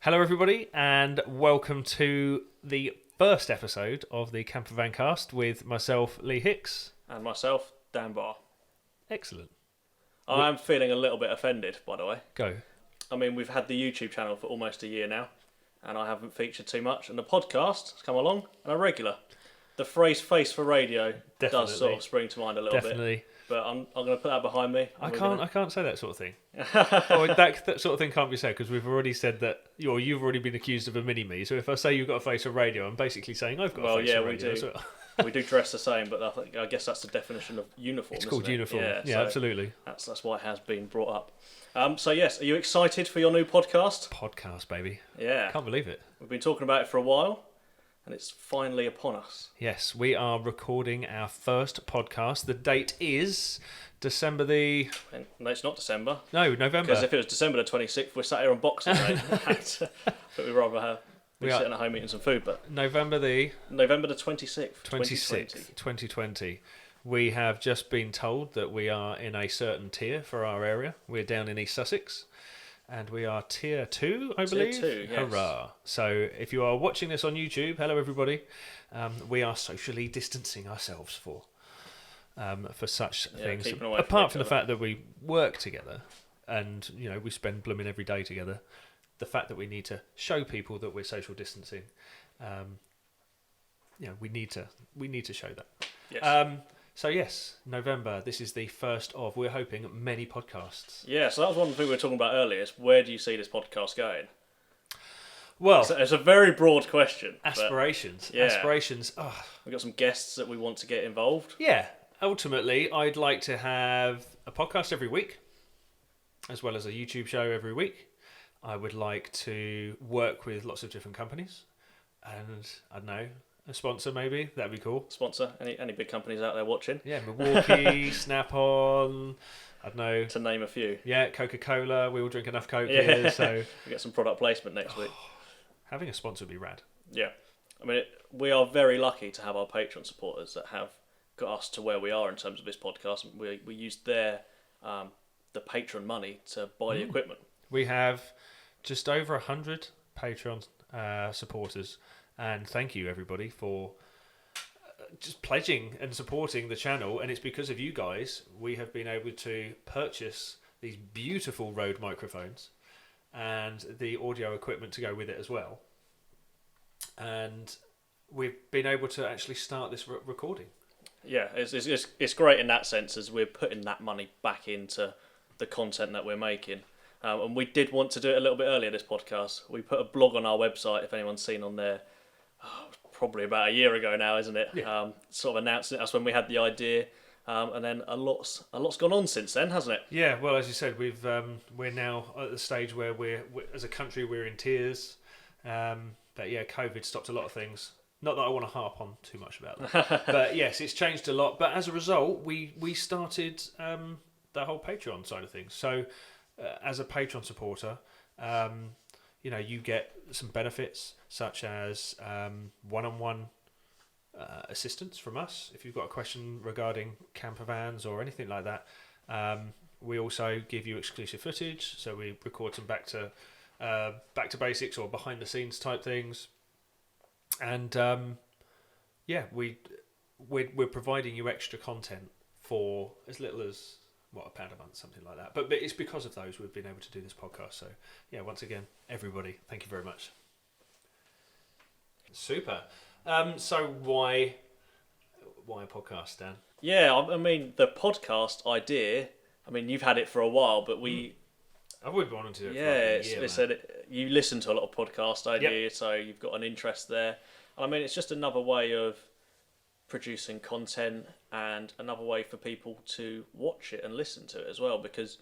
Hello, everybody, and welcome to the first episode of the Campervan cast with myself, Lee Hicks. And myself, Dan Barr. Excellent. I'm feeling a little bit offended, by the way. Go. I mean, we've had the YouTube channel for almost a year now, and I haven't featured too much, and the podcast has come along, and I'm regular. The phrase face for radio does sort of spring to mind a little bit. But I'm going to put that behind me. I can't say that sort of thing. that sort of thing can't be said because we've already said that you've already been accused of a mini-me. So if I say you've got a face for radio, I'm basically saying I've got a face for radio. We do. We do dress the same, but I guess that's the definition of uniform. It's called uniform. Yeah, so absolutely. That's why it has been brought up. So yes, are you excited for your new podcast? Podcast, baby. Yeah. Can't believe it. We've been talking about it for a while. And it's finally upon us. Yes, we are recording our first podcast. The date is December the... No, it's not December. No, November. Because if it was December the 26th, we're sat here on Boxing Day. But we'd rather be sitting at home eating some food. But November the 26th, 2020. We have just been told that we are in a certain tier for our area. We're down in East Sussex. And we are tier 2, I believe. Tier 2, yes. Hurrah. So if you are watching this on YouTube, hello everybody. We are socially distancing ourselves for such things. Apart from the fact that we work together and we spend blooming every day together, the fact that we need to show people that we're social distancing, we need to show that. Yes. So yes, November, this is the first of, we're hoping, many podcasts. Yeah, so that was one thing we were talking about earlier, is where do you see this podcast going? Well... It's a very broad question. Aspirations. Yeah. Aspirations. Oh. We've got some guests that we want to get involved. Yeah, ultimately, I'd like to have a podcast every week, as well as a YouTube show every week. I would like to work with lots of different companies, and I don't know, a sponsor maybe, that'd be cool. Sponsor, any big companies out there watching? Yeah, Milwaukee, Snap-on, I don't know. To name a few. Yeah, Coca-Cola, we all drink enough Coke here, so... We get some product placement next week. Having a sponsor would be rad. Yeah. I mean, we are very lucky to have our Patreon supporters that have got us to where we are in terms of this podcast. We used their, the Patreon money to buy the equipment. We have just over 100 Patreon supporters. And thank you, everybody, for just pledging and supporting the channel. And it's because of you guys we have been able to purchase these beautiful Rode microphones and the audio equipment to go with it as well. And we've been able to actually start this recording. Yeah, it's great in that sense, as we're putting that money back into the content that we're making. And we did want to do it a little bit earlier, this podcast. We put a blog on our website, if anyone's seen on there. Probably about a year ago now, isn't it? Yeah. Sort of announcing it. That's when we had the idea, and then a lot's gone on since then, hasn't it? Yeah. Well, as you said, we're now at the stage where we're as a country we're in tears. But yeah, COVID stopped a lot of things. Not that I want to harp on too much about that, but yes, it's changed a lot. But as a result, we started the whole Patreon side of things. So as a Patreon supporter, you get some benefits such as one-on-one assistance from us if you've got a question regarding campervans or anything like that. We also give you exclusive footage, so we record some back to basics or behind the scenes type things, and we're providing you extra content for as little as £1 a month, something like that. But it's because of those we've been able to do this podcast. So yeah, once again, everybody, thank you very much. Super. So why a podcast, Dan? Yeah, I mean, the podcast idea, I mean, you've had it for a while, but I've always wanted to do it for a year. You listen to a lot of podcasts, don't you? Yep. So you've got an interest there. And I mean, it's just another way of producing content and another way for people to watch it and listen to it as well, because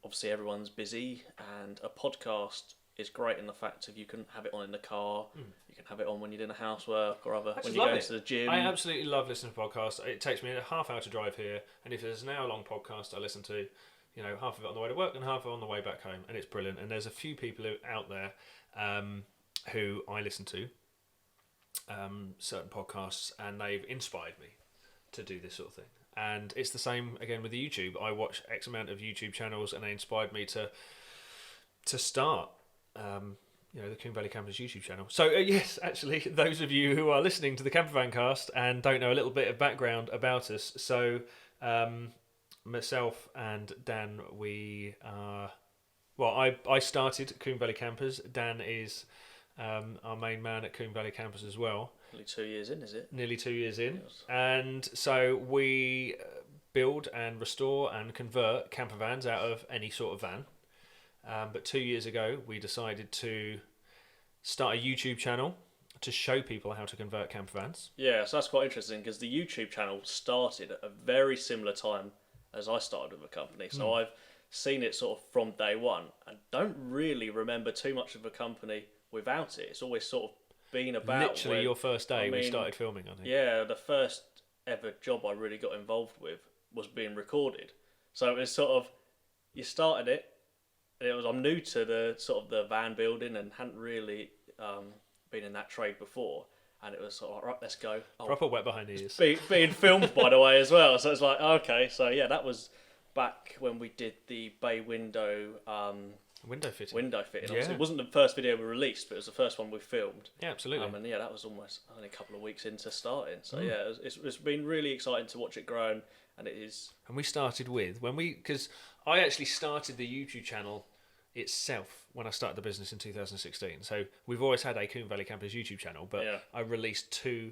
obviously everyone's busy, and a podcast is great in the fact of you can have it on in the car, you can have it on when you're doing housework or when you're going to the gym. I absolutely love listening to podcasts. It takes me a half hour to drive here, and if there's an hour long podcast I listen to, half of it on the way to work and half of it on the way back home, and it's brilliant. And there's a few people out there who I listen to certain podcasts, and they've inspired me to do this sort of thing. And it's the same again with the YouTube. I watch X amount of YouTube channels, and they inspired me to start the Combe Valley Campers YouTube channel. So yes, actually, those of you who are listening to the Campervan cast and don't know a little bit of background about us, so myself and Dan, we are. Well, I started Combe Valley Campers. Dan is our main man at Combe Valley Campers as well. Nearly 2 years in, is it? Nearly 2 years in, Yes. and so we build and restore and convert campervans out of any sort of van. But 2 years ago, we decided to start a YouTube channel to show people how to convert campervans. Yeah, so that's quite interesting because the YouTube channel started at a very similar time as I started with the company. So I've seen it sort of from day one and don't really remember too much of the company without it. It's always sort of been about... Literally your first day we started filming, I think. Yeah, the first ever job I really got involved with was being recorded. So it was sort of, you started it, and I'm new to the sort of the van building and hadn't really been in that trade before, and it was sort of, right, let's go. Proper wet behind the ears. Being filmed, by the way, as well. So it's like, okay, so yeah, that was back when we did the bay window Window fitting. Obviously, it wasn't the first video we released, but it was the first one we filmed. Yeah, absolutely. And yeah, that was almost only a couple of weeks into starting. So yeah, it's been really exciting to watch it grow, and it is. And we started with because I actually started the YouTube channel itself when I started the business in 2016. So we've always had a Combe Valley Campers YouTube channel, but I released 2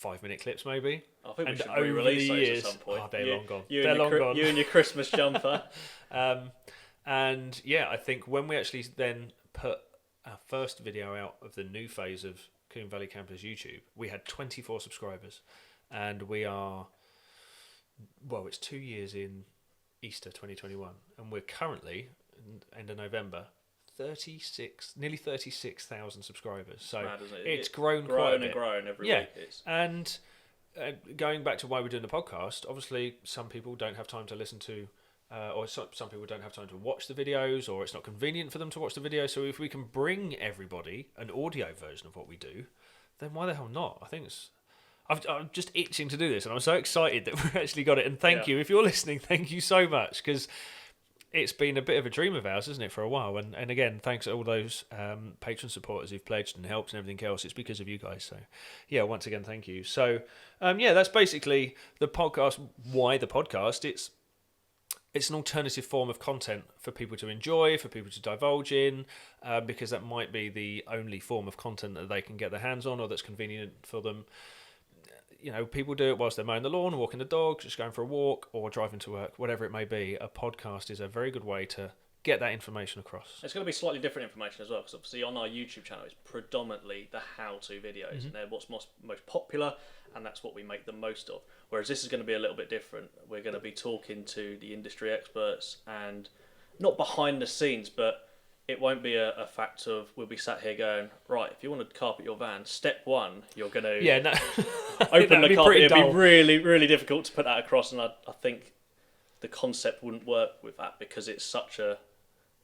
5-minute clips maybe. I think we should over re-release the those years, at some point. they're long gone. You They're long gone. You and your Christmas jumper. And yeah, I think when we actually then put our first video out of the new phase of Combe Valley Campers YouTube, we had 24 subscribers, and we are, well, it's 2 years in Easter 2021, and we're currently, end of November, nearly 36,000 subscribers. So mad, isn't it? it's grown quite a bit. And grown every Yeah, week. It's... and going back to why we're doing the podcast, obviously some people don't have time to listen to, or some people don't have time to watch the videos, or it's not convenient for them to watch the video. So if we can bring everybody an audio version of what we do, then why the hell not? I think I'm just itching to do this, and I'm so excited that we've actually got it. And thank you, if you're listening, thank you so much, because it's been a bit of a dream of ours, isn't it, for a while? And again, thanks to all those patron supporters who've pledged and helped and everything else. It's because of you guys. So, yeah, once again, thank you. So, that's basically the podcast. Why the podcast? It's an alternative form of content for people to enjoy, for people to divulge in, because that might be the only form of content that they can get their hands on or that's convenient for them. People do it whilst they're mowing the lawn, walking the dog, just going for a walk, or driving to work, whatever it may be. A podcast is a very good way to get that information across. It's going to be slightly different information as well, because obviously on our YouTube channel it's predominantly the how-to videos, and they're what's most popular, and that's what we make the most of. Whereas this is going to be a little bit different. We're going to be talking to the industry experts, and not behind the scenes, but it won't be a fact of we'll be sat here going, right, if you want to carpet your van, step one, you're going to open the carpet. It'd be really, really difficult to put that across, and I think the concept wouldn't work with that because it's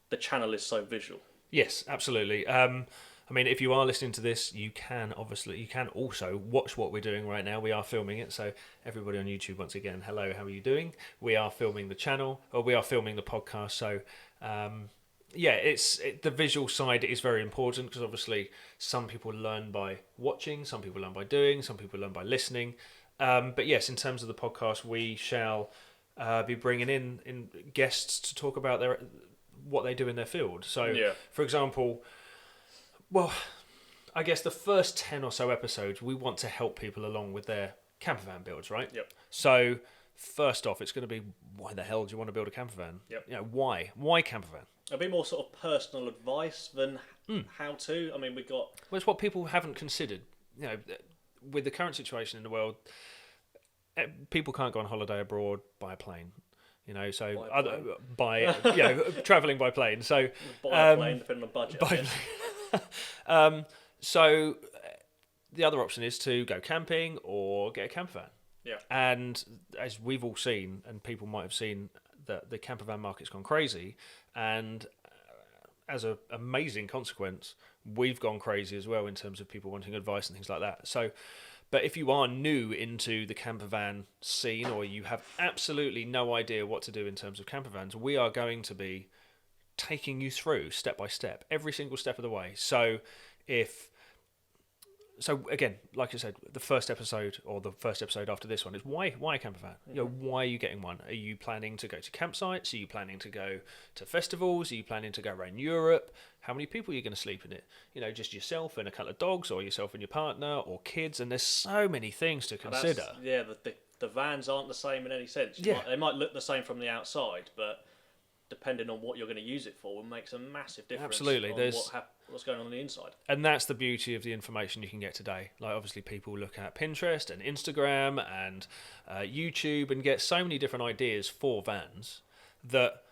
the channel is so visual. Yes, absolutely. If you are listening to this, you can also watch what we're doing right now. We are filming it, so everybody on YouTube, once again, hello, how are you doing? We are filming the channel, or we are filming the podcast, so the visual side is very important, because obviously some people learn by watching, some people learn by doing, some people learn by listening. But yes, in terms of the podcast, we shall be bringing in guests to talk about what they do in their field. So, for example, well, I guess the first 10 or so episodes, we want to help people along with their campervan builds, right? Yep. So, first off, it's going to be, why the hell do you want to build a campervan? Yep. Why? Why campervan? A bit more sort of personal advice than how to. I mean, we got... Well, it's what people haven't considered. With the current situation in the world, people can't go on holiday abroad by a plane. Travelling by plane. So by a plane, depending on budget. So the other option is to go camping or get a campervan. Yeah. And as we've all seen, and people might have seen, that the campervan market's gone crazy, and as an amazing consequence, we've gone crazy as well in terms of people wanting advice and things like that. So, but if you are new into the campervan scene, or you have absolutely no idea what to do in terms of campervans, we are going to be taking you through step by step, every single step of the way. So again, like I said, the first episode after this one is why a camper van? Why are you getting one? Are you planning to go to campsites? Are you planning to go to festivals? Are you planning to go around Europe? How many people are you going to sleep in it? Just yourself and a couple of dogs, or yourself and your partner, or kids. And there's so many things to consider. The vans aren't the same in any sense. They might look the same from the outside, but depending on what you're going to use it for, will makes a massive difference. Absolutely, on what's going on the inside. And that's the beauty of the information you can get today. Like, obviously, people look at Pinterest and Instagram and YouTube and get so many different ideas for vans that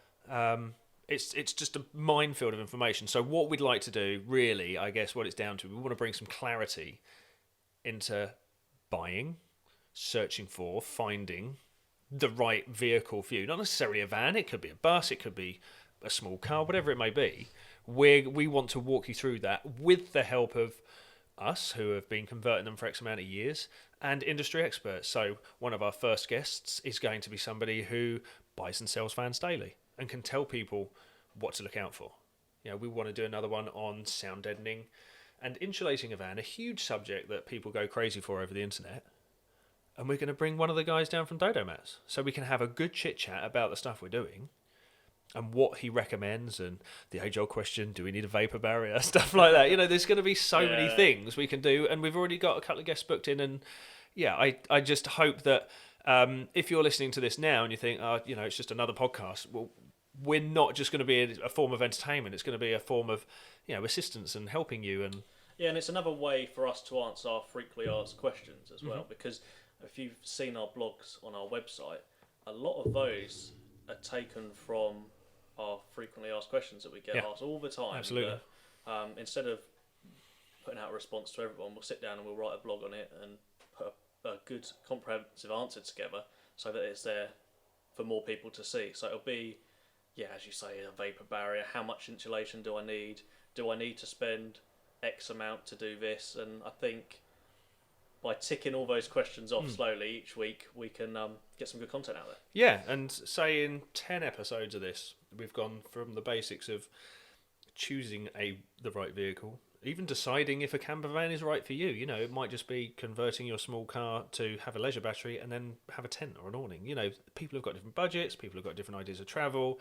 it's just a minefield of information. So what we'd like to do, really, I guess what it's down to, we want to bring some clarity into buying, searching for, finding the right vehicle for you. Not necessarily a van, it could be a bus, it could be a small car, whatever it may be. We want to walk you through that with the help of us, who have been converting them for X amount of years, and industry experts. So one of our first guests is going to be somebody who buys and sells vans daily and can tell people what to look out for. We want to do another one on sound deadening and insulating a van, a huge subject that people go crazy for over the internet. And we're going to bring one of the guys down from Dodo Mats, so we can have a good chit chat about the stuff we're doing and what he recommends, and the age-old question, do we need a vapor barrier, stuff like that. There's going to be so many things we can do, and we've already got a couple of guests booked in. And I just hope that if you're listening to this now and you think, it's just another podcast, well, we're not just going to be a form of entertainment. It's going to be a form of assistance and helping you. And it's another way for us to answer our frequently asked questions as well, because if you've seen our blogs on our website, a lot of those are taken from our frequently asked questions that we get asked all the time. Absolutely. But, instead of putting out a response to everyone, we'll sit down and we'll write a blog on it and put a good comprehensive answer together so that it's there for more people to see. So it'll be, as you say, a vapor barrier. How much insulation do I need? Do I need to spend X amount to do this? And I think by ticking all those questions off slowly each week, we can get some good content out there. Yeah, and say in 10 episodes of this, we've gone from the basics of choosing the right vehicle, even deciding if a camper van is right for you. It might just be converting your small car to have a leisure battery and then have a tent or an awning. People have got different budgets, people have got different ideas of travel,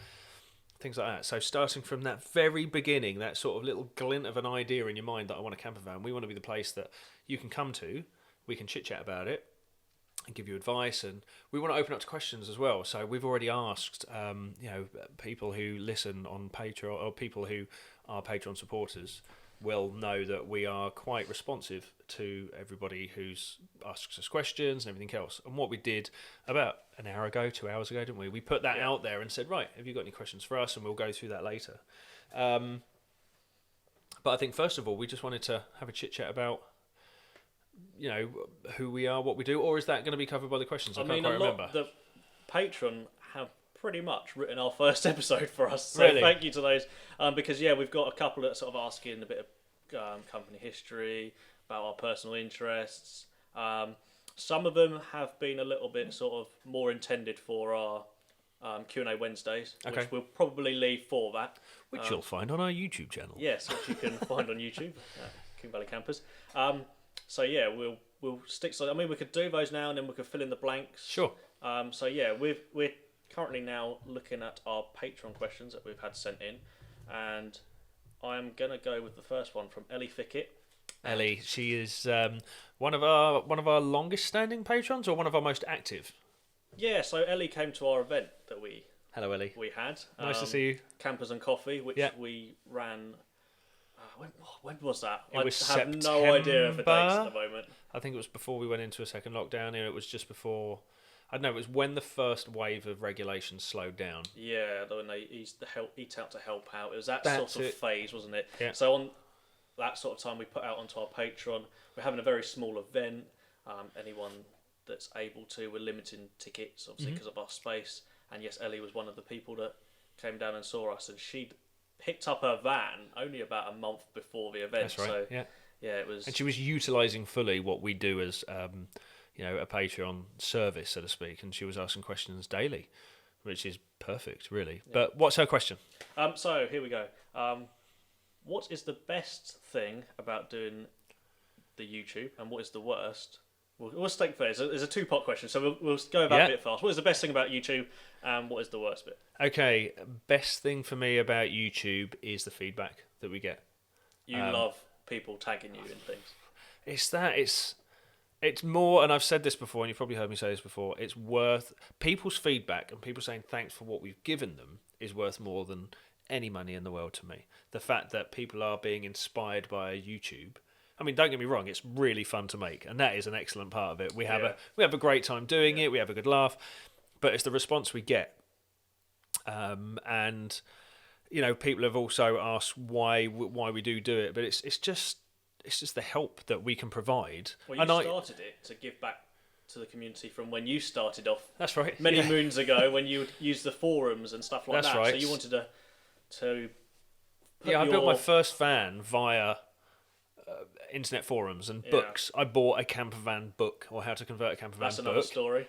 things like that. So starting from that very beginning, that sort of little glint of an idea in your mind that I want a camper van, we want to be the place that you can come to. We can chit chat about it and give you advice, and we want to open up to questions as well. So we've already asked, people who listen on Patreon, or people who are Patreon supporters, will know that we are quite responsive to everybody who's asks us questions and everything else. And what we did about an hour ago, 2 hours ago, didn't we? We put that out there and said, right, have you got any questions for us? And we'll go through that later. But I think first of all, we just wanted to have a chit chat about who we are, what we do, or is that going to be covered by the questions? I can't quite remember. The Patreon have pretty much written our first episode for us, so really? Thank you to those. Because we've got a couple that sort of asking a bit of company history, about our personal interests. Some of them have been a little bit sort of more intended for our Q&A Wednesdays, which we'll probably leave for that. Which you'll find on our YouTube channel. Yes, which you can find on YouTube, King Valley Campers. We'll stick. So we could do those now, and then we could fill in the blanks. Sure. We're currently now looking at our Patreon questions that we've had sent in, and I'm gonna go with the first one from Ellie Fickett. Ellie, she is one of our longest standing patrons, or one of our most active. Yeah. So Ellie came to our event that we. Hello, Ellie. We had. Nice to see you. Campers and Coffee, which we ran. When was that? I have September. No idea of the dates at the moment. I think it was before we went into a second lockdown, and it was just before. I don't know. It was when the first wave of regulations slowed down. Yeah, when they eased out to help out. It was that sort of phase, wasn't it? Yeah. So on that sort of time, we put out onto our Patreon. We're having a very small event. Anyone that's able to, we're limiting tickets, obviously, because of our space. And yes, Ellie was one of the people that came down and saw us, and she'd picked up her van only about a month before the event. That's right. So, it was. And she was utilising fully what we do as, a Patreon service, so to speak. And she was asking questions daily, which is perfect, really. Yeah. But what's her question? So here we go. What is the best thing about doing the YouTube, and what is the worst? We'll stick first. It's a two-part question, so we'll go about a bit fast. What is the best thing about YouTube, and what is the worst bit? Okay, best thing for me about YouTube is the feedback that we get. You love people tagging you in things. It's more, and I've said this before, and you've probably heard me say this before, it's worth, people's feedback and people saying thanks for what we've given them is worth more than any money in the world to me. The fact that people are being inspired by YouTube, I mean, don't get me wrong, it's really fun to make, and that is an excellent part of it. We have a great time doing it, we have a good laugh, but it's the response we get. And, you know, people have also asked why we do it, but it's just the help that we can provide. Well, you started it to give back to the community from when you started off. That's right. Many moons ago, when you would use the forums and stuff like that. Right. So you wanted to I built my first van via internet forums and books. I bought a Campervan book, or how to convert a Campervan book.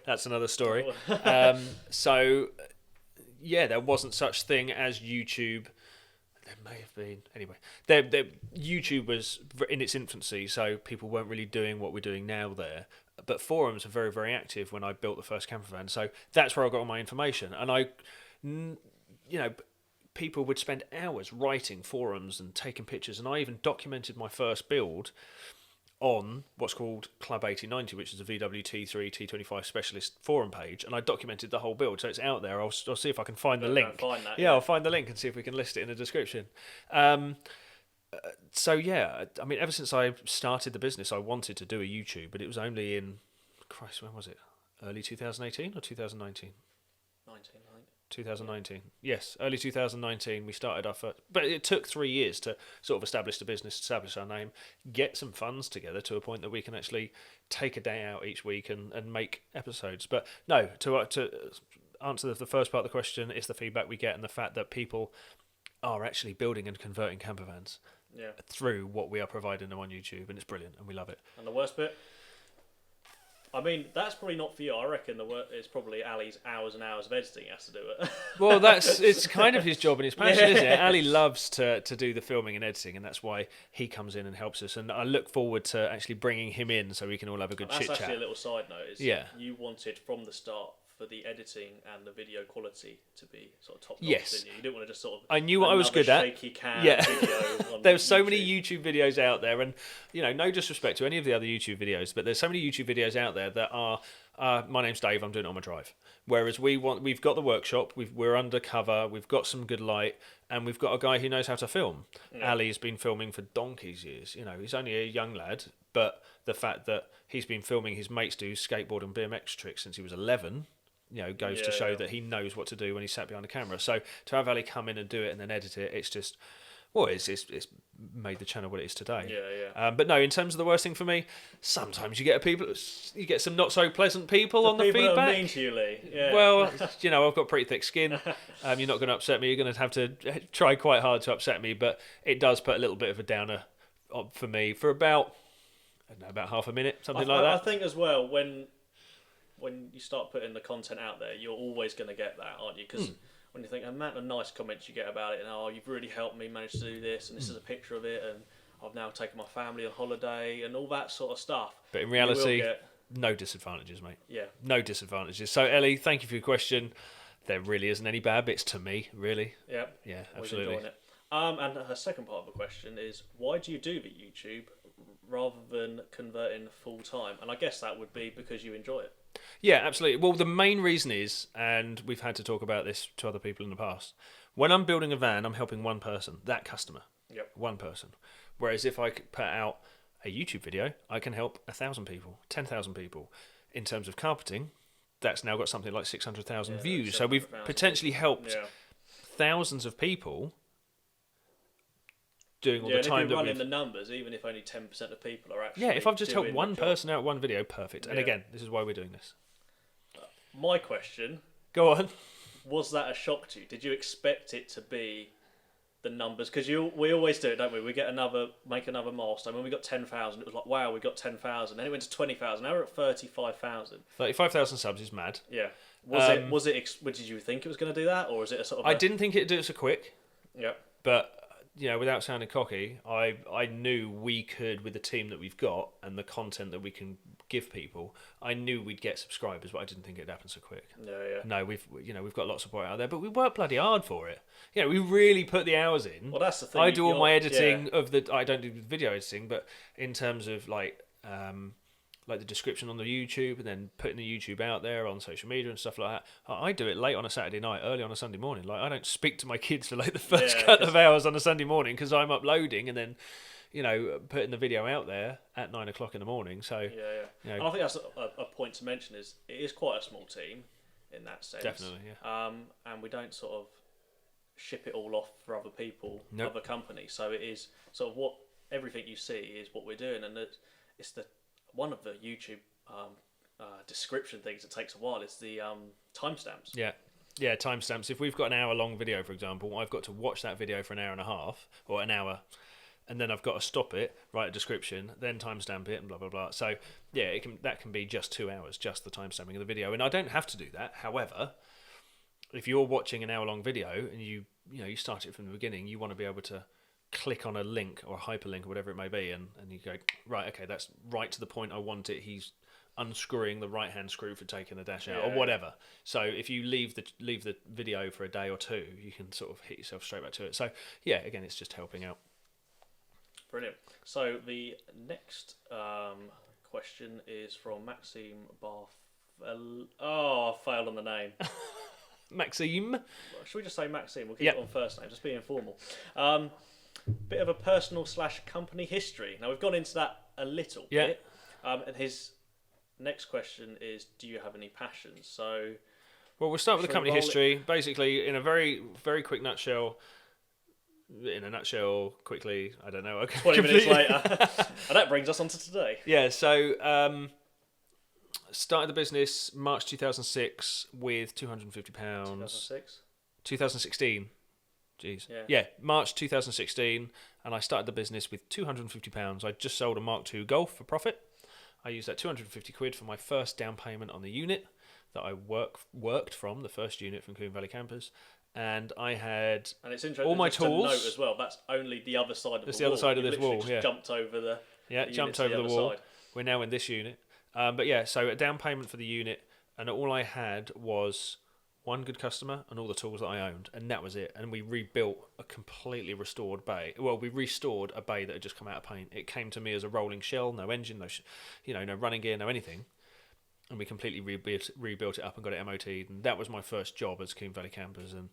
That's another story. So, there wasn't such thing as YouTube. There may have been. Anyway, YouTube was in its infancy, so people weren't really doing what we're doing now there. But forums are very, very active when I built the first Campervan. So that's where I got all my information. And people would spend hours writing forums and taking pictures. And I even documented my first build on what's called Club 8090, which is a VW T3 T25 specialist forum page, and I documented the whole build, so it's out there. I'll see if I can find the link. I'll find the link and see if we can list it in the description. I mean, ever since I started the business, I wanted to do a YouTube, but it was only in, when was it? Early 2018 or 2019? 2019. Yes, early 2019 we started our first, but it took 3 years to sort of establish the business, establish our name, get some funds together to a point that we can actually take a day out each week and make episodes. But no, to answer the first part of the question, it's the feedback we get and the fact that people are actually building and converting campervans through what we are providing them on YouTube, and it's brilliant and we love it. And the worst bit? I mean, that's probably not for you. I reckon it's probably Ali's hours and hours of editing he has to do it. Well, it's kind of his job and his passion, isn't it? Ali loves to do the filming and editing, and that's why he comes in and helps us. And I look forward to actually bringing him in so we can all have a good chit-chat. That's actually a little side note. You wanted from the start for the editing and the video quality to be sort of top notch, didn't you? You didn't want to just sort of... I knew what I was good at. Shaky cam video on There's so YouTube. many YouTube videos out there, and no disrespect to any of the other YouTube videos, but there's so many YouTube videos out there that are my name's Dave, I'm doing it on my drive. Whereas we've got the workshop, we're undercover, we've got some good light, and we've got a guy who knows how to film. Ali's been filming for donkey's years. He's only a young lad, but the fact that he's been filming his mates do skateboard and BMX tricks since he was 11... goes to show that he knows what to do when he's sat behind the camera. So to have Ali come in and do it and then edit it, it's just, it's made the channel what it is today. But no, in terms of the worst thing for me, sometimes you get some not so pleasant people on the feedback. People that are mean to you, Lee. Yeah. Well, I've got pretty thick skin. You're not going to upset me. You're going to have to try quite hard to upset me, but it does put a little bit of a downer for me for about half a minute, something like that. I think as well, when you start putting the content out there, you're always going to get that, aren't you? Because when you think the amount of nice comments you get about it, and you've really helped me manage to do this, and this is a picture of it, and I've now taken my family on holiday, and all that sort of stuff. But in reality, no disadvantages, mate. Yeah. No disadvantages. So, Ellie, thank you for your question. There really isn't any bad bits to me, really. Yeah. Yeah, absolutely. It. And her second part of the question is, why do you do the YouTube rather than converting full time? And I guess that would be because you enjoy it. Yeah, absolutely. Well, the main reason is, and we've had to talk about this to other people in the past, when I'm building a van, I'm helping one person, that customer. Yep. One person. Whereas if I put out a YouTube video, I can help 1,000 people, 10,000 people. In terms of carpeting, that's now got something like 600,000 views. So we've potentially helped thousands of people doing all the time if you're running the numbers, even if only 10% of people are actually if I've just helped one person out one video, perfect. And again, this is why we're doing this. My question... Go on. Was that a shock to you? Did you expect it to be the numbers? Because we always do it, don't we? We make another milestone. When we got 10,000, it was like, wow, we got 10,000. Then it went to 20,000. Now we're at 35,000. 35,000 subs is mad. Yeah. Did you think it was going to do that, or is it a sort of? I didn't think it'd do it so quick. Yeah. But without sounding cocky, I knew we could, with the team that we've got and the content that we can give people, I knew we'd get subscribers, but I didn't think it'd happen so quick. Yeah. No, we've got lots of support out there, but we work bloody hard for it. We really put the hours in. Well, that's the thing. I do all my editing I don't do video editing, but in terms of like the description on the YouTube and then putting the YouTube out there on social media and stuff like that, I do it late on a Saturday night, early on a Sunday morning. Like, I don't speak to my kids for like the first couple of hours on a Sunday morning because I'm uploading and then, putting the video out there at 9 o'clock in the morning. So and I think that's a point to mention is it is quite a small team in that sense. Definitely, yeah. And we don't sort of ship it all off for other people, other companies. So it is sort of everything you see is what we're doing, and it's one of the YouTube description things that takes a while is the timestamps. Yeah, timestamps. If we've got an hour-long video, for example, I've got to watch that video for an hour and a half or an hour, and then I've got to stop it, write a description, then timestamp it, and blah blah blah. So that can be just 2 hours, just the timestamping of the video, and I don't have to do that. However, if you're watching an hour-long video and you start it from the beginning, you want to be able to click on a link or a hyperlink or whatever it may be, and you go, right, okay, that's right to the point I want it. He's unscrewing the right hand screw for taking the dash out or whatever. So if you leave the video for a day or two, you can sort of hit yourself straight back to it. So again, it's just helping out. Brilliant. So the next question is from Maxime Barth. I failed on the name. Maxime. Should we just say Maxime? We'll keep it on first name, just be informal. Bit of a personal / company history. Now, we've gone into that a little bit. And his next question is, do you have any passions? So, well, we'll start with the company history. Basically, in a very, very quick nutshell, quickly, I don't know. 20 minutes later. And that brings us on to today. Yeah, so started the business March 2006 with £250. 2006? 2016. Jeez. Yeah, March 2016, and I started the business with £250. I just sold a Mark II Golf for profit. I used that 250 quid for my first down payment on the unit that I worked from, the first unit from Combe Valley Campers. And I had all my tools. To note as well, that's only the other side of the wall. That's the other side of this wall. Jumped over the jumped over the wall. Side. We're now in this unit. So a down payment for the unit, and all I had was one good customer and all the tools that I owned, and that was it. And we rebuilt a completely restored bay. Well, we restored a bay that had just come out of paint. It came to me as a rolling shell, no engine, no running gear, no anything. And we completely rebuilt it up and got it MOT'd. And that was my first job as Combe Valley Campers. And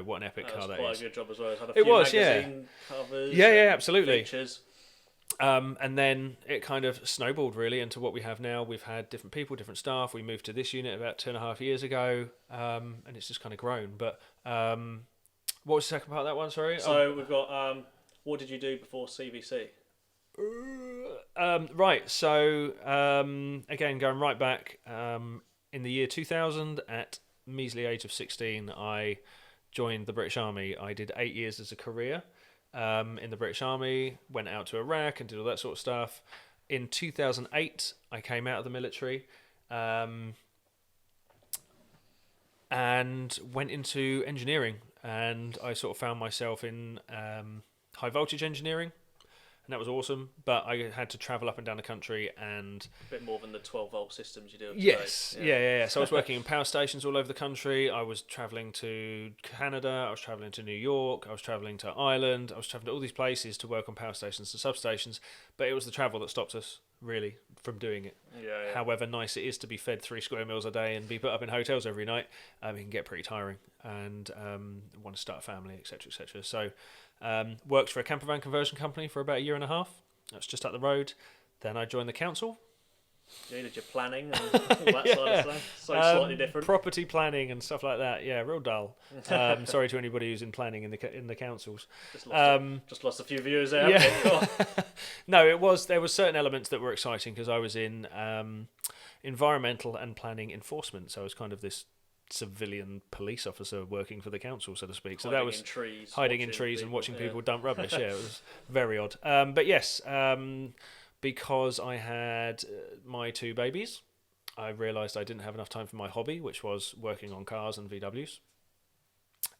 what an epic car that is. Quite a good job as well. It had a few magazine covers. Yeah, absolutely. Features. And then it kind of snowballed really into what we have now. We've had different people, different staff. We moved to this unit about 2.5 years ago, and it's just kind of grown. But what was the second part of that one? Sorry. So we've got what did you do before CVC? Right. So again, going right back in the year 2000, at measly age of 16, I joined the British Army. I did 8 years as a career. In the British Army, went out to Iraq and did all that sort of stuff. In 2008, I came out of the military and went into engineering, and I sort of found myself in high voltage engineering, and that was awesome. But I had to travel up and down the country, and a bit more than the 12-volt systems you do. Yes, yeah. So I was working in power stations all over the country. I was travelling to Canada. I was travelling to New York. I was travelling to Ireland. I was travelling to all these places to work on power stations and substations. But it was the travel that stopped us really from doing it. Yeah. However nice it is to be fed 3 square meals a day and be put up in hotels every night, it can get pretty tiring, and want to start a family, etc., etc. So. Worked for a campervan conversion company for about 1.5 years. That's just up the road. Then I joined the council. You did your planning and all that sort of stuff. So slightly different. Property planning and stuff like that. Yeah, real dull. Sorry to anybody who's in planning in the councils. Just lost a few viewers there. Yeah. No, there was certain elements that were exciting because I was in environmental and planning enforcement. So I was kind of this civilian police officer working for the council, so to speak. So that was hiding in trees and watching people dump rubbish. Yeah, it was very odd. But yes, because I had my 2 babies, I realised I didn't have enough time for my hobby, which was working on cars and VWs.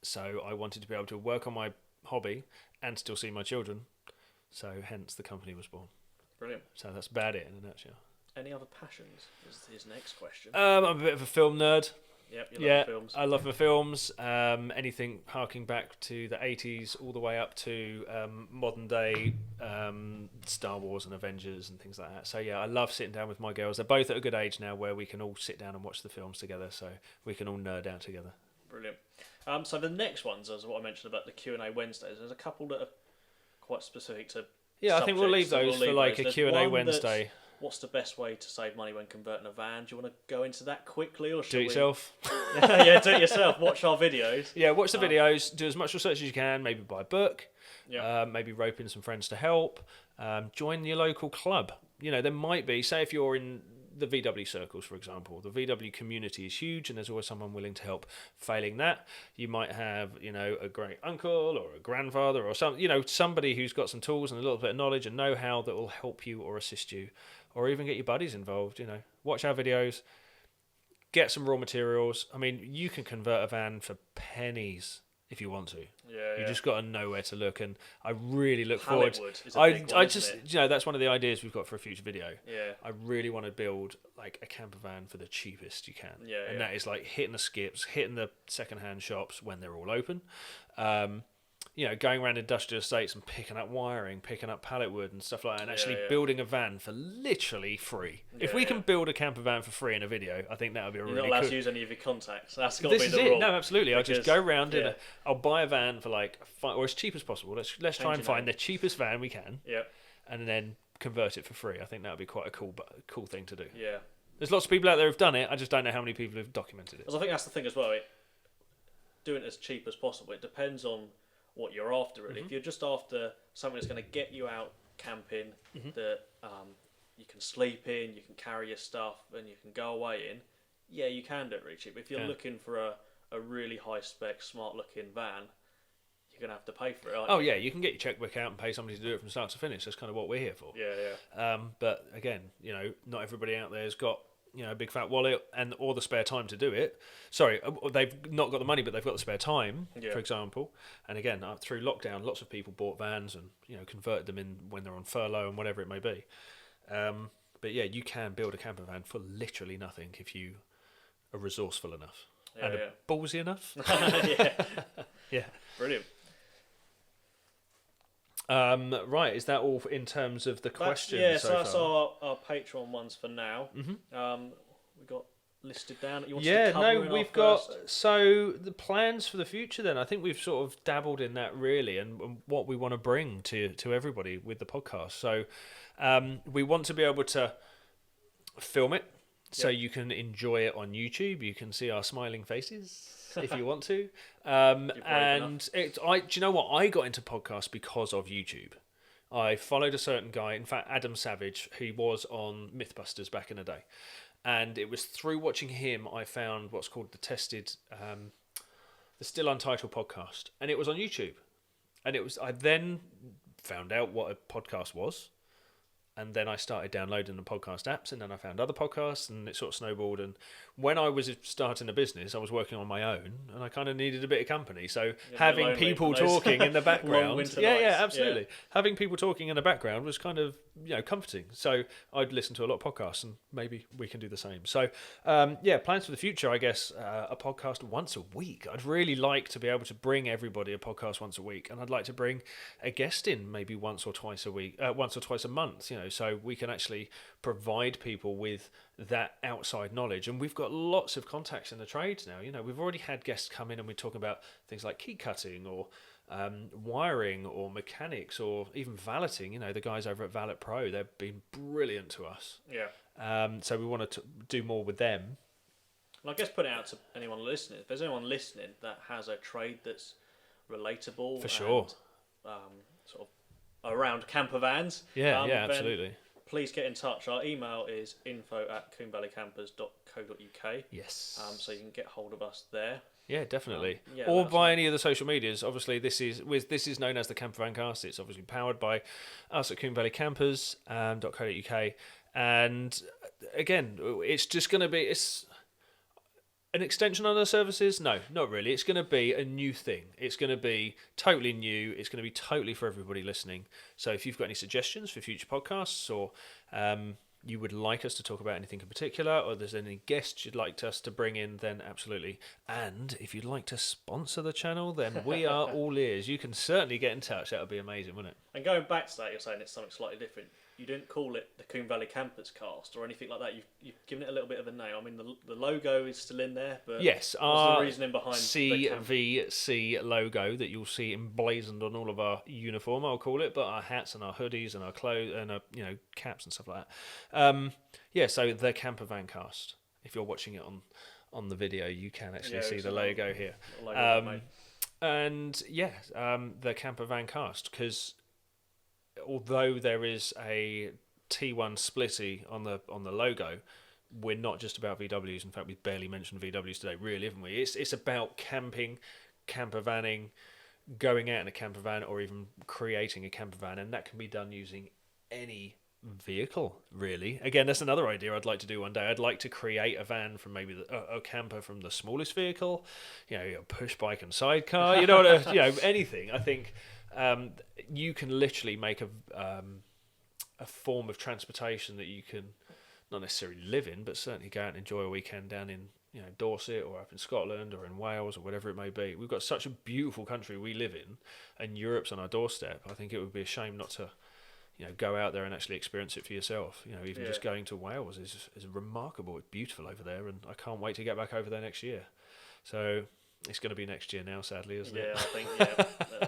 So I wanted to be able to work on my hobby and still see my children. So hence the company was born. Brilliant. So that's about it in a nutshell. Any other passions? Is his next question. I'm a bit of a film nerd. Yep, you love films. I love the films. Anything harking back to the 80s all the way up to modern day Star Wars and Avengers and things like that. So yeah, I love sitting down with my girls. They're both at a good age now where we can all sit down and watch the films together, so we can all nerd out together. Brilliant. So the next ones, as what I mentioned about the Q&A Wednesdays, there's a couple that are quite specific to I think we'll leave those for like a Q&A Wednesday. What's the best way to save money when converting a van? Do you want to go into that quickly, or do it yourself? Yeah, do it yourself. Watch our videos. Yeah, watch the videos. Do as much research as you can. Maybe buy a book. Yeah. Maybe rope in some friends to help. Join your local club. There might be. Say if you're in the VW circles, for example, the VW community is huge, and there's always someone willing to help. Failing that, you might have a great uncle or a grandfather or somebody who's got some tools and a little bit of knowledge and know-how that will help you or assist you. Or even get your buddies involved, Watch our videos, get some raw materials. I mean, you can convert a van for pennies if you want to. Yeah, You just got to know where to look, and I really look Pallet forward. wood is a big one, isn't it? That's one of the ideas we've got for a future video. Yeah. I really want to build like a camper van for the cheapest you can. Yeah, and that is like hitting the skips, hitting the second-hand shops when they're all open. Going around industrial estates and picking up wiring, picking up pallet wood and stuff like that, and actually building a van for literally free. If we can build a camper van for free in a video, I think that would be really cool. You're not allowed to use any of your contacts. That's got to be the rule. rule. No, absolutely. I'll just go around I'll buy a van for or as cheap as possible. Let's try and find the cheapest van we can. Yeah. And then convert it for free. I think that would be quite a cool thing to do. Yeah. There's lots of people out there who've done it. I just don't know how many people have documented it. Because I think that's the thing as well. Doing it as cheap as possible. It depends on what you're after, really. If you're just after something that's going to get you out camping, that you can sleep in, you can carry your stuff, and you can go away in, you can do it really cheap. If you're looking for a really high-spec, smart-looking van, you're going to have to pay for it, aren't you? Oh, yeah, you can get your checkbook out and pay somebody to do it from start to finish. That's kind of what we're here for. Yeah. But, again, not everybody out there has got a big fat wallet or the spare time to do it. Sorry, they've not got the money, but they've got the spare time, for example. And again, through lockdown, lots of people bought vans and converted them in when they're on furlough and whatever it may be. But yeah, you can build a camper van for literally nothing if you are resourceful enough and ballsy enough. Yeah, brilliant. Right, is that all in terms of the questions? Yeah, so that's our Patreon ones for now. We got listed down. You want to cover we've got so the plans for the future. Then I think we've sort of dabbled in that really, and what we want to bring to everybody with the podcast. So we want to be able to film it, so you can enjoy it on YouTube. You can see our smiling faces. If you want to, and do you know what? I got into podcasts because of YouTube. I followed a certain guy, in fact, Adam Savage, who was on Mythbusters back in the day, and it was through watching him I found what's called the Still Untitled podcast, and it was on YouTube, and I then found out what a podcast was. And then I started downloading the podcast apps, and then I found other podcasts, and it sort of snowballed. And when I was starting a business, I was working on my own, and I kind of needed a bit of company. So having people talking in the background, absolutely. Yeah. Having people talking in the background was kind of comforting. So I'd listen to a lot of podcasts, and maybe we can do the same. So plans for the future, I guess, a podcast once a week. I'd really like to be able to bring everybody a podcast once a week, and I'd like to bring a guest in maybe once or twice a week, once or twice a month. So we can actually provide people with that outside knowledge. And we've got lots of contacts in the trades now. We've already had guests come in and we're talking about things like key cutting or wiring or mechanics or even valeting. The guys over at Valet Pro, they've been brilliant to us. Yeah. So we want to do more with them. And I guess put it out to anyone listening. If there's anyone listening that has a trade that's relatable, for sure, and, sort of around camper vans, absolutely, please get in touch. Our email is info@coomevalleycampers.co.uk. Yes. So you can get hold of us there. Yeah, definitely. Or by any of the social medias. Obviously, this is known as the Campervan Cast. It's obviously powered by us at Combe Valley Campers.co.uk. And again, it's just going to be an extension on the services. No, not really. It's going to be a new thing. It's going to be totally new. It's going to be totally for everybody listening. So if you've got any suggestions for future podcasts, or you would like us to talk about anything in particular, or there's any guests you'd like us to bring in, then absolutely. And if you'd like to sponsor the channel, then we are all ears. You can certainly get in touch. That would be amazing, wouldn't it? And going back to that, you're saying it's something slightly different. You didn't call it the Combe Valley Campers Cast or anything like that. You've given it a little bit of a name. I mean, the logo is still in there, but yes, what's our the reasoning behind CVC logo that you'll see emblazoned on all of our uniform, I'll call it, but our hats and our hoodies and our clothes and our caps and stuff like that. So the Campervan Cast. If you're watching it on the video, you can actually see the logo here. The Campervan Cast, because although there is a T1 splitty on the logo, we're not just about VWs. In fact, we've barely mentioned VWs today, really, haven't we? It's about camping, campervanning, going out in a campervan, or even creating a campervan, and that can be done using any vehicle, really. Again, that's another idea I'd like to do one day. I'd like to create a van from maybe a camper from the smallest vehicle, a push bike and sidecar, anything. I think you can literally make a form of transportation that you can not necessarily live in, but certainly go out and enjoy a weekend down in Dorset or up in Scotland or in Wales or whatever it may be. We've got such a beautiful country we live in, and Europe's on our doorstep. I think it would be a shame not to go out there and actually experience it for yourself. Even just going to Wales is remarkable. It's beautiful over there, and I can't wait to get back over there next year. So it's going to be next year now, sadly, isn't it? Yeah, I think,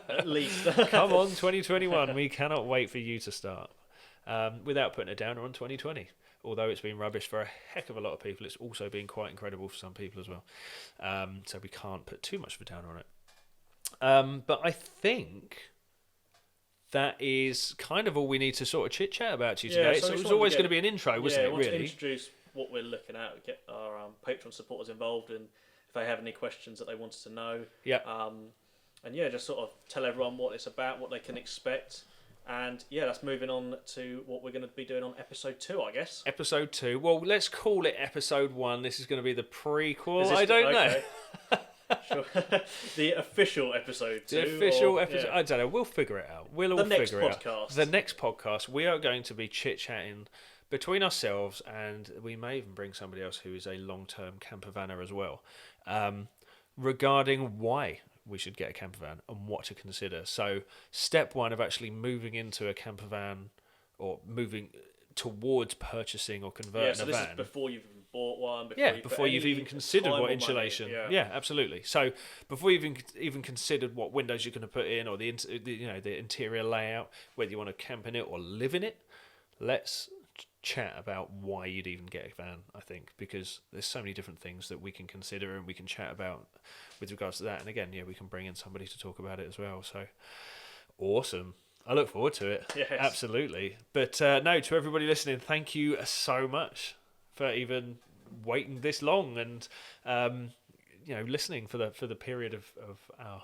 at least. Come on, 2021. We cannot wait for you to start. Without putting a downer on 2020. Although it's been rubbish for a heck of a lot of people, it's also been quite incredible for some people as well. So we can't put too much of a downer on it. But I think that is kind of all we need to sort of chit-chat about to you today. So it was always going to be an intro, wasn't it, really? To introduce what we're looking at, get our Patreon supporters involved, and if they have any questions that they wanted to know. Yeah. Just sort of tell everyone what it's about, what they can expect. And that's moving on to what we're going to be doing on episode 2, I guess. Episode 2. Well, let's call it episode 1. This is going to be the prequel. I don't know. Sure. The official episode 2. The official episode. I don't know. We'll figure it out. We'll all figure it out. The next podcast, we are going to be chit-chatting between ourselves, and we may even bring somebody else who is a long-term campervanner as well, regarding why we should get a campervan and what to consider. So step 1 of actually moving into a campervan or moving towards purchasing or converting a van. This is before you've even bought one. Before you've even considered what insulation. Yeah, absolutely. So before you've even considered what windows you're going to put in, or the interior layout, whether you want to camp in it or live in it, let's chat about why you'd even get a van, I think, because there's so many different things that we can consider and we can chat about with regards to that. And again, we can bring in somebody to talk about it as well. So awesome. I look forward to it. Yes. Absolutely. But no, to everybody listening, thank you so much for even waiting this long and listening for the period of our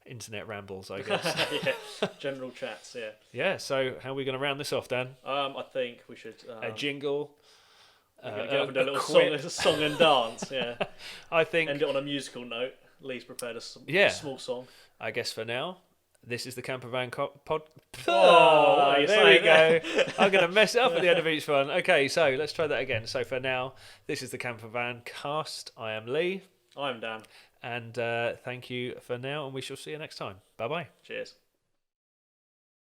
internet rambles, I guess. General chats, Yeah, so how are we going to round this off, Dan? I think we should... a jingle. We're going to get up and do a little song and dance, I think... End it on a musical note. Lee's prepared a small song. I guess for now, this is the Campervan pod... there we go. I'm going to mess it up at the end of each one. Okay, so let's try that again. So for now, this is the Campervan cast. I am Lee. I'm Dan. And thank you for now, and we shall see you next time. Bye-bye. Cheers.